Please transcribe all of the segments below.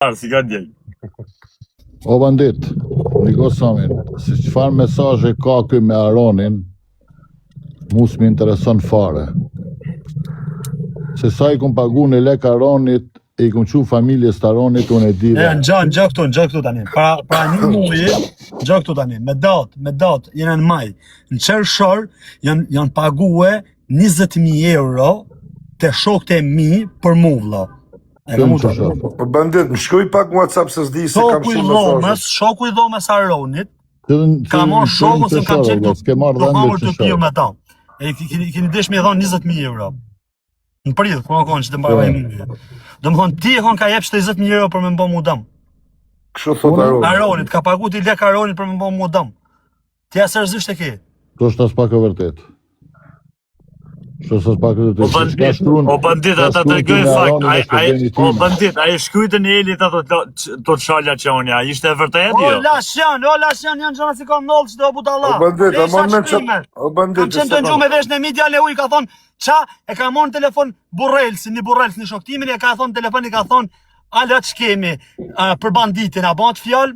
Si ka djej. O bandit, Niko Samin, si çfarë mesazhe ka ky me Aronin, mu s'mi intereson fare. Se sa i kum pagu në lek Aronit, i kum qu familjes të Aronit, unë e di. Në këtu tani. Pra një muji, gjë këtu tani. Me datë, jena në maj. Në qershor, janë pague 20.000 euro të shokët e mi për mu, vlla. Po bandit, më shkruaj pak në WhatsApp se s'di se kam shumë mesazhe. Shoku i dhomës Aronit, ka marrë shokun se kam qenë të hamur të pio me ta. E keni desh me dhon 20.000 euro. Në prit, ku kanë që të mbaroj mirë. Domthon ti e ka jep 20.000 euro për me bë mu dëm. Kështu thot Aronit ka pagu ti lek Aronit për me bë mu dëm. Ti seriozisht e ke? To është as pak e vërtet. O bandit, ata të regoj fakt, o bandit, a i shkujtë në elit ato të shalja që unë ja, ishte e vërtet, jo? O lasjan, janë gjëna si kam nëllë që të budalla. O bandit, a mon me që... Kam qenë të nxu me vesh në media le uj, ka thonë, qa, e ka mon telefon një një shoktimin, e ka thonë telefon, i ka thonë, ala që kemi për banditin, a ban të fjallë,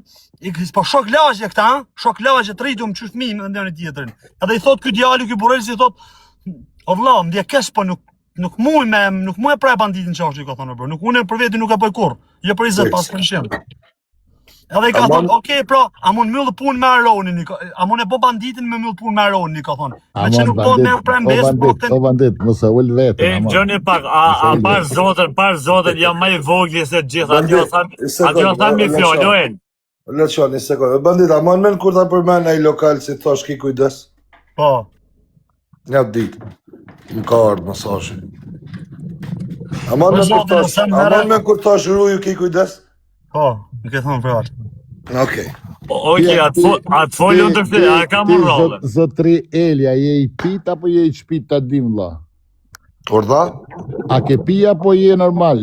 po shok lagje këta, shok lagje, të rritu më qështëmi në ndër një tjetërin. Edhe i thot ky djali, ky Borrell, si thot, o vlla, më dje kesh, po nuk muj e praj banditin qashtë, ka thonë, bro. Nuk unë për veti nuk e bëj kur. Jo për 25%. Edhe i ka thonë, okej, pra, a mun myllë punë me Aronin, a mun e bo banditin me myllë punë me Aronin, ka thonë. Me që nuk po me prej mbes, o bandit, mëse ull vetën. Gjoni pak, a par zotën, jam ma i vogli se gjitha, a djo tha mi fjallë, ojnë. Le qo, një sekundë. Bandit, a mon men kur ta përmen e i lokal si thosh ki kujdes? Po. Një ditë, më ka ardhë mesazhi. A mon men kur thash ruju ki kujdes? Po, më ke thonë për atë. Okej. Okej, atë folë unë të fte, a ka më rollë. Zotri Elja, je i pit apo je i qpit të dim, vlla? Orda? A ke pi apo je normal?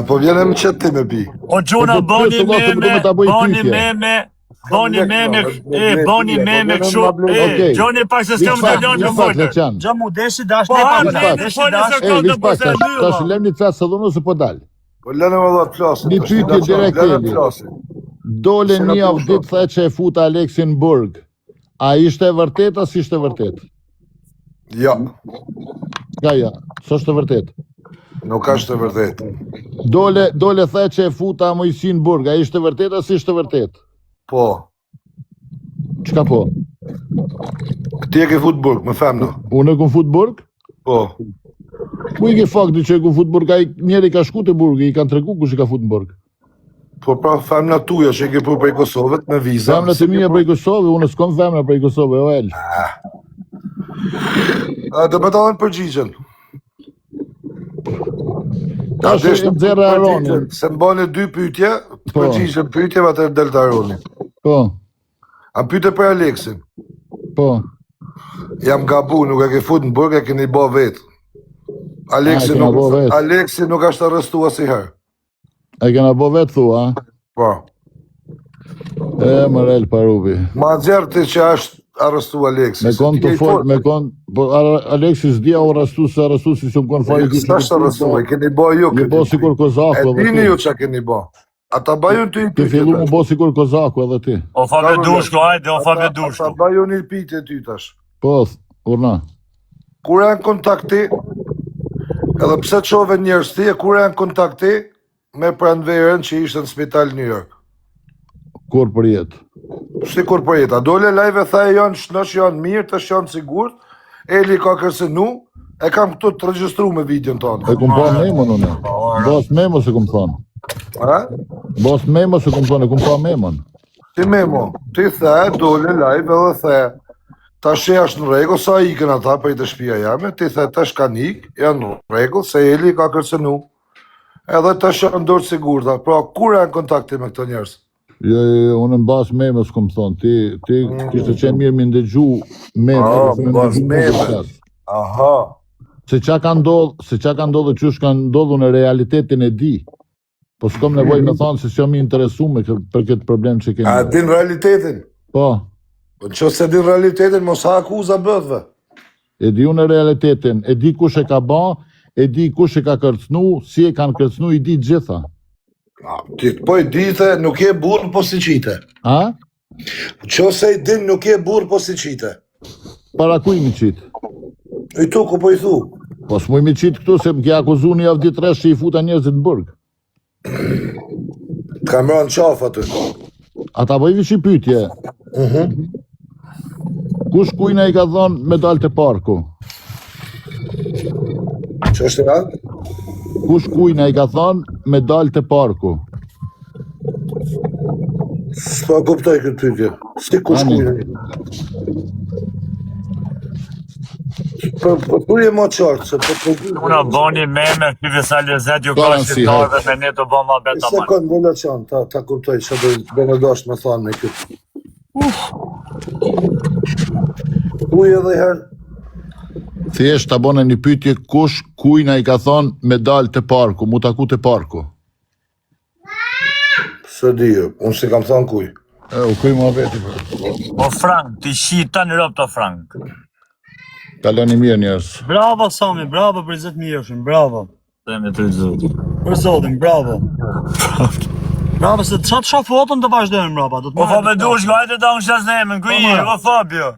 Apo vjene më qëtë ti me pi? O gjuna, boni meme këshu, gjoni pak se s'kam të lënë në mojtë. Gjë mu deshi dash ne pa Ta shi lem një të fasë dhunu se po dalë. Po lënë më dhe të flasin. Një pytje direkt Eli. Dole një avdit the që e futa Aleksin Burg. A ishte e vërtet as ishte e vërtet? Ja. Ka ja, së është e vërtet? Nuk është e vërtet. Dole the që e futa Mojsin Burg. A ishte e vërtet as ishte e vërtet? Po. Qka po? Këti e ke fut Burg, me femna. Unë e ku fut Burg? Po. Ku i ke fakti që e ku fut Burg? Njeri ka shku të Burg, i kanë tregu kush i ka fut në Burg. Po pra femna tuja që i ke prej Kosovët me viza. Femna të mija prej Kosovë, unë s'kom femna prej Kosovë, o el. Dhe me talën përgjigjen. Ta shë e mëzera Aronin. Se më bane 2 pytje, të përgjigjen pytje, va të delta Aronin. Po. A pyte për Aleksin. Po. Jam gabu, nuk e ke fut në Burg, e keni bo vetë. Aleksin nuk ashtë arrestua si herë. E kena bo vetë thua, a? Po. E, mërel parubi. Ma gjerë të që ashtë arrestu Aleksis. Me konë të folë, me konë, po Aleksis dhja u arrestu si së më konë fari këtë. Së ashtë arrestu, e keni bo ju këtë. Një bo si kur Kozaku. E dini ju që keni bo. A ta bajun të i pyte. Të fillu mu bo si kur Kozaku edhe ti. O fabe dushko, ajde, o fabe dushko. A ta bajun i pyte ty tash. Po, urna. Kur e në kontakti, edhe pse qove njërës ti, e kur e në kontakti, me pranverën që ishte në spital New York. Kur për jetë? Si kur për jetë? A dole lajve tha e janë shnosh janë mirë, të janë sigurt, Eli ka kërsenu, e kam këtu të regjistru me videon tonë. E kum pa memon unë. Bos memo se kum thonë. A? Bos memo se kum thonë, e kum pa memon. Ti memo, ti the, dole lajve dhe the, ta she është në regull, sa ikën ata për i të shpia jame, ti the tash kanë ikë, janë në regull, se Eli ka kërsenu. Edhe të shë ndorë sigurta, pra kur e në kontakti me këto njerës? Jo, unë në basë memës këmë thonë, ti kishtë qenë mirë më ndëgju memës. Aha. Se qa ka ndodhë, qësh ka ndodhë në realitetin e di. Po s'kom nevoj me thonë se s'jo mi interesume për këtë problem që kemi. A din realitetin? Po. Po në që se din realitetin, mos ha akuza bëdhve. E di unë realitetin, e di kush e ka ba, e di kush e ka kërcnu, si e kanë kërcnu, i di gjitha. Ti po i dite, nuk je burr po si qite. A? Qose i din nuk je burr po si qite. Para ku i mi qitë? I tu ku po i thu. Po s'mu i mi qitë këtu se më kja akuzu një javë ditë reshë që i futa njerëzit në burg. T'ka mërën qaf aty. Ata po i vish i pytje. Kush kujna i ka thonë me dalë të parku? Që është e ratë? Kush kujna i ka thonë me dalë të parku? S'pa kuptoj këtë pyetje. Si kush kujnë? Po tu je më qartë, se po Una bani meme, këtive sa lezet ju ka shqiptarve me ne të bëma beta manë. sekund, vëlla qanë, ta kuptoj që do në dash me thanë me këtë. Uj edhe herë, Thjesht ta bone një pytje kush kujna i ka thonë me dalë të parku, mu taku të parku. së di, unë si kam thanë kuj. U kuj mua veti për. O Frank, ti shita në rëpë të Frank. Kaloni mirë njerës. Bravo Sami, bravo për 20 mirëshin, bravo. Dhe me të zotë. Për zotin, bravo. Bravo, se qatë shoh foton të vazhdojnë, bravo. Po fa me dush, gajte ta unë shas nemen, ku i, o Fabio.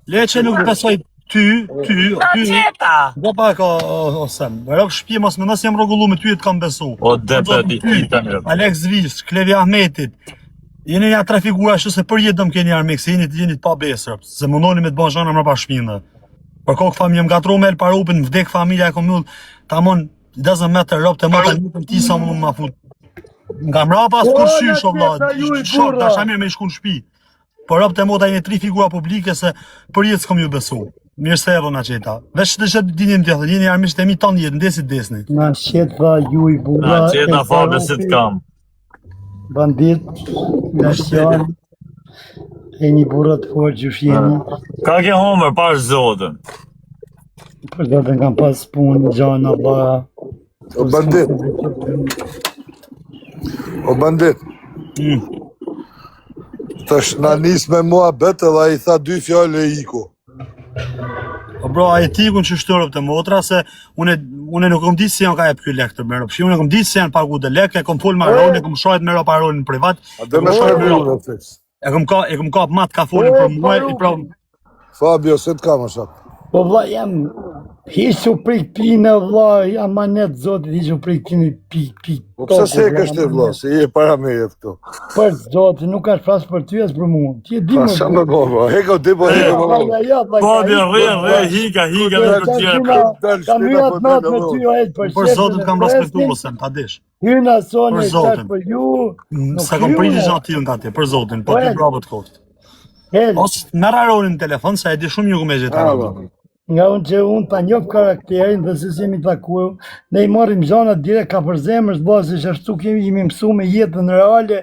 Le që nuk besoj ty. Qeta! Do pak o Sam, rëk shpje mos me nësë jam rogullu me ty e të kam besu. O depe, ti shita në rëpë. Alex Vish, Klevi Ahmetit, jeni një tre figura që se për jetë dëmë keni armik, se jeni të pa besër, se mundoni me të bënë zhana më pa shpinë. Për kokë familje, më gatru me elë parupin, vdek familja e kom nullë, ta mon, doesn't matter, ropë të më të njëtëm ti sa më ma fut. Nga mra pas kur shysh, o vla, shok, da shamir me i shku në shpi. Për ropë të më të jeni 3 figura publike se për jetë s'kom ju besu. Mirë se edhe na qeta. Vesh të shetë dinim të jetë, jeni armisht e mi tonë jetë, ndesit desni. Na qeta ju i bura. Na qeta Fabio si të kam. Bandit, nashjan, e një burrat forë gjush jeni. Ka ke homer, pash zotën. Për zotin kam pas punë, gjana, ba. O bandit. O bandit. Tash na nis me mua betë dhe i tha 2 fjallë e iku. Po bro, a e tikun që shtërëp të motra, se une nuk kom ditë se janë ka e për lek të mërë, unë kom ditë se janë pagu dhe lek, e kom full me Aronin, e kom shojt me rop Aronin në privat, A dhe me shkaj me rrë fix. e kom kap mat ka folin për muaj, i prav, Fabio, se t'kam është atë. Po vla jam, hishu prik pinë vla, jam manet zotit, hishu prik pinë pi. Po pëse se e kështë e vla, se i e para me jetë këto. Për zotit, nuk ka shpas për ty as për mua. Ti e di Pa, më. sa me bova, heko ti po heko me bova. Fabio, rre, hika në të tjerë. Kam hyrat natë me ty o edhe për për zotin kam respektu mësem, ta dish. Hyna sone, Për zotin. qash për ju. Sa kom priti gjatë tjilë nga ti, për zotin, po të bravo të kohët. Hel, Ose merë Aronin në telefon, se e di shumë ju ku me gjithë Aronin. nga unë që unë ta njof karakterin dhe se si mi takuju, ne i marim zhanat direkt ka për zemër, s'ba se që ashtu kemi jemi mësu me jetën reale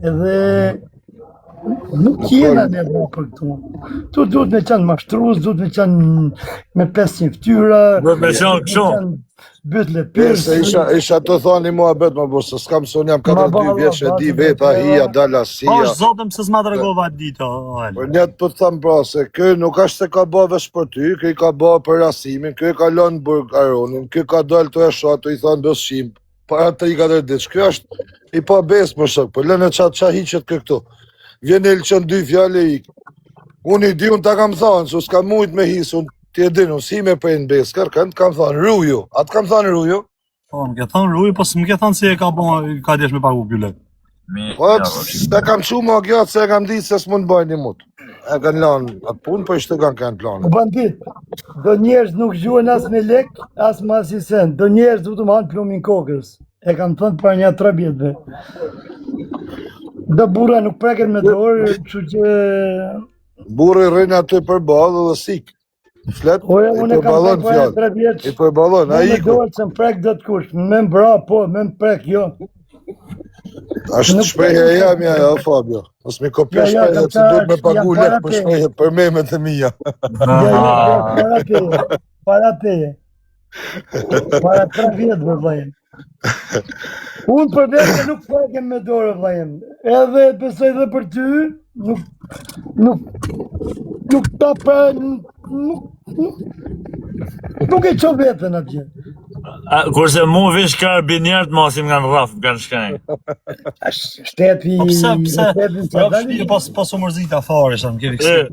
edhe nuk jena ne dhe për këtu. Tu duhet me qanë mashtrus, duhet me qanë me 500 ftyra, Duhet me qanë kështu. Bytle Se pyrë, isha të thani mua bet më bërë, se s'kam son jam 42 vjetë që di veta, hija, dala, Po sija. është zotëm se s'ma të regova ditë, o Për El. njëtë për të thamë pra, se kë nuk është se ka ba vesh për ty, kë i ka ba për rasimin, kë i ka lënë burg Aronin, kë ka dalë të e shatë, i thanë bëshim, para 3-4 ditë, kë është i pa besë më shok, për lënë qa hiqet kë këtu. Vjen e lëqën 2 fjale i ikë. Unë i di, unë ta kam thanë, su s'ka mujt me hisë, unë ti e din, unë si me për në besë, kërkën, kam thanë, ruju, atë kam thanë ruju, Po, më ke thonë Rui, po s'më ke thonë se e ka desh me pagu pjullet. po se kam qu ma gjatë se e kam ditë se s'mund bëjnë një mutë. E kanë lanë atë punë, po ishte kanë planë. bandit, do njerëz nuk gjuhen as me lek, as me asisen, do njerëz du të manë plumin kokës. E kam thënë për një 3 vjetëve. Do burra nuk preken me dorë, që që... Burri rrinë aty për balë dhe sikë. Flet, Oja, i unë e kam përballon thënë për fjallë. 3 vjetë. I përballon, a Me iku. dorë që më prek do të kush, me më bra, po, me më prek, jo. Ashtë shprejhe e jam ja, Fabio. Mos mi kopje Ja, ja, shprejhe, kam që duhet me ta- pagu jam lek para për te. shprejhe, për memet e mija. Para teje. Para 3 vjetë, vëllajem. Unë për vete nuk preken me dorë, vëllajem. Edhe besoj dhe për ty, nuk ta pra, nuk e qo vetën atje. Kurse mu vesh karabinierët mosim nga në rraf, kanë shkajnë. Shteti... Po pse? shtetin Pas u mërzita fare, sham, kemi kësi.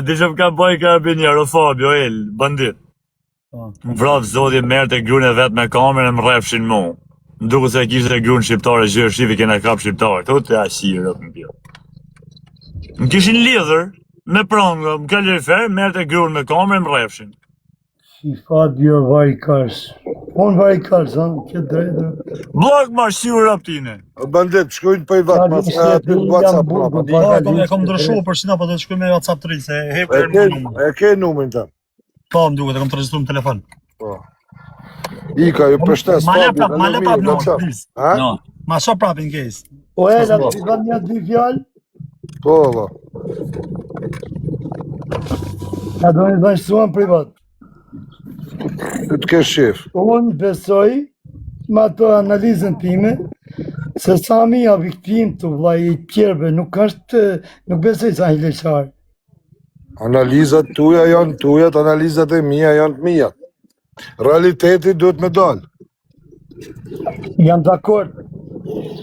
Di që më ka bëj karabinier, o Fabio, bandit. Vrap zodje merë të grune vetë me kamerën e më rrefshin mu. Më duke se kishte grunë shqiptare, zhërë shivi kena kap shqiptare. Të të ashirë, rëpë më pjo. Më kishin lidhër, me prangë, më kalorifer, merë të grunë me kamerën e më rrefshin. Si Fabio Varikars. Unë Varikars, këtë drejtë. Blok ma shqyrë rëptine. Bandit, shkojnë për i vatë, mas aty WhatsApp prapa. E kom ndryshu për shina, po të shkuj me WhatsApp të rritë, se E ke numrin të? Po, më duket, e kom të registru në telefon. Ika, ju përshtes Ma le prap, no, please. No. Ma sho prap in case. Po e, da të kanë një dy fjallë, Po, valla. a do një bashkësuan privat. Ty të kesh shef. Unë besoj, me ato analizën time, se Sami a viktim të vllai i tjerëve, nuk besoj sa i leqarë. Analizat tuja janë tujat, analizat e mia janë të mia. Realiteti duhet me dalë. Jam dakord.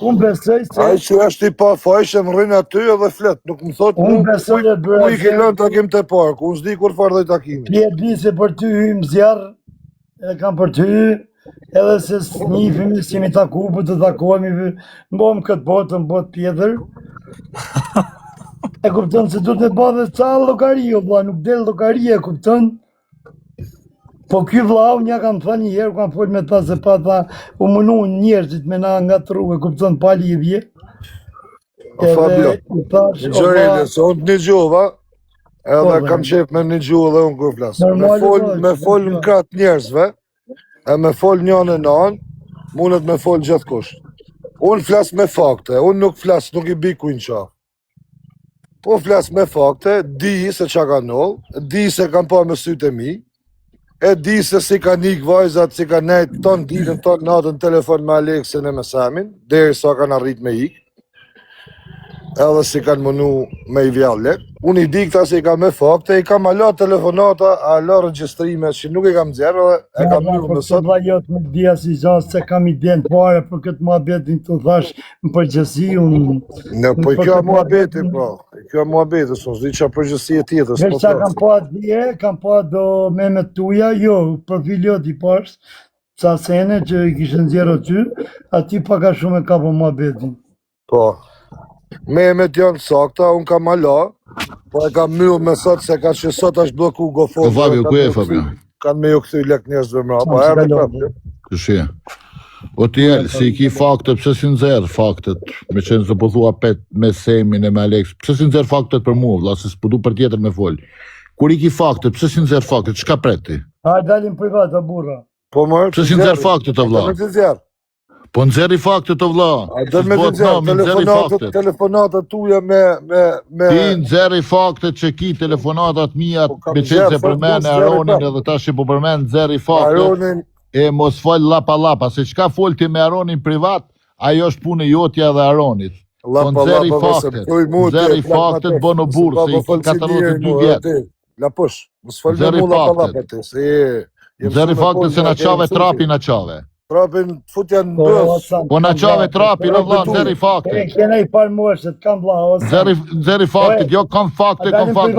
Unë besoj se... Ai që është i pa fajshëm rrin aty edhe flet, nuk më thot Unë besoj e bëra ku i ke lënë takim të parë, ku unë s'di kur farë dhe takimi. Ti e di se për ty hymë zjarë, edhe kam për ty, edhe se s'njifimi si mi taku, për të takohemi, mbom këtë botë, në botë tjetër. E kupton se du të me ba dhe ca llogari, o vlla, nuk del llogari, e kupton? Po ky vllau nja kam thënë një herë, kam folë me ta se pa ta u mënu njerëzit me na nga të rrugë, kupton, pa lidhje. Fabio, Gjorele, se unë të një gjuva, edhe kam qef me një gjuva dhe unë kur flasë. Me fol në kratë njerëzve, e me fol njën e nanë, mundet me fol gjithë kush. Unë flasë me fakte, unë nuk flasë, nuk i biku në qafë. Unë flasë me fakte, di se qa ka nëllë, di se kam pa me sytë e mi, e di se si ka nik vajzat, si ka nejtë ton ditën, ton natën telefon me Aleksin e me Samin, deri sa kanë arrit me ik, edhe si kanë mënu me i vjalle. Unë i di këta se i ka me fakte, i kam ala telefonata, ala registrime, që nuk i kam zjerë, edhe e kam mërë me sot. Vla jotë nuk dhja si gjanë se kam i den pare për këtë muhabetin të thash në përgjësi unë... Në, po i kjo a muhabeti, po. I kjo a muhabeti, së nëzdi që a përgjësi e tjetës. Vesh qa kam pa dje, kam pa do me tuja, jo, profiliot i pashtë, ca sene që i kishën zjero ty, ati pa ka shumë e ka po muhabetin. Po. Me janë sakta, unë kam ala, po e kam mërë me sot se ka që sot është bloku gofo. Fabio, ku e Fabio? Kanë me ju këthy lek njerëzve mra, po e me prapë. Këshia. O t'jel, si i ki faktet, pëse si nëzërë faktet, me qenë se po thua pet me Semin e me Alex, pëse si nëzërë faktet për mu, vla, se s'pëdu për tjetër me folë. Kur i ki faktet, pëse si nëzërë faktet, qka preti? A dalim privat, a burra. Po mërë, pëse si nëzërë faktet, o vla? Po nëzëri faktet, o vla. A dhe me nëzërë, telefonatat tuja me... Ti nëzëri faktet që ki telefonatat mijat, me qenë se përmen e Aronin edhe ta që po përmen nëzëri faktet, e mos fol lapa, se qka fol ti me Aronin privat, ajo është punë jotja dhe Aronit. Po nëzëri faktet, bo në burë, se i ki 42 vjetë. La push, mos fol me mu lapa ti, se... Nëzëri faktet se na qave trapi na qave. Trapin futja në bëz. Po na qave trapi, në vla, nëzëri faktet. Kena i parë moshët, kam vla. Nëzëri faktet, jo kam fakte,